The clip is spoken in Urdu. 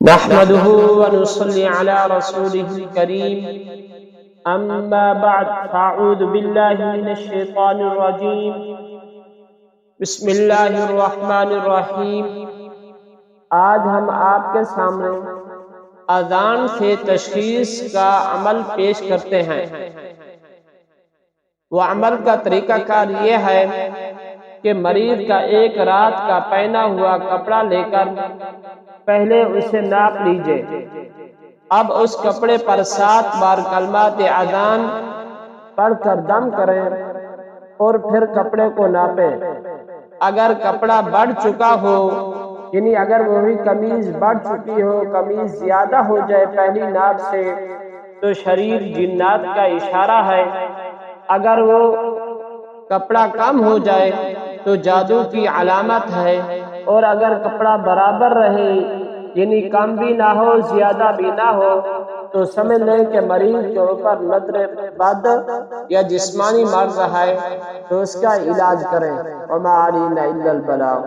نحمده ونصلي على رسوله الكريم اما بعد فاعوذ بالله من الشيطان الرجيم بسم اللہ الرحمن الرحیم۔ آج ہم آپ کے سامنے اذان سے تشخیص کا عمل پیش کرتے ہیں۔ وہ عمل کا طریقہ کار یہ ہے کہ مریض کا ایک رات کا پہنا ہوا کپڑا لے کر پہلے اسے ناپ لیجئے۔ اب اس کپڑے پر 7 بار کلمات اذان پڑھ کر دم کریں اور پھر کپڑے کو ناپیں۔ اگر کپڑا بڑھ چکا ہو، یعنی اگر وہی قمیض بڑھ چکی ہو، قمیض زیادہ ہو جائے پہلی ناپ سے، تو شریر جنات کا اشارہ ہے۔ اگر وہ کپڑا کم ہو جائے تو جادو کی علامت ہے، اور اگر کپڑا برابر رہے، یعنی کم بھی نہ ہو زیادہ بھی نہ ہو، تو سمجھ لیں کہ مریض کے اوپر نظر بد یا جسمانی مرض ہے، تو اس کا علاج کریں۔ وما علینا الا البلاغ۔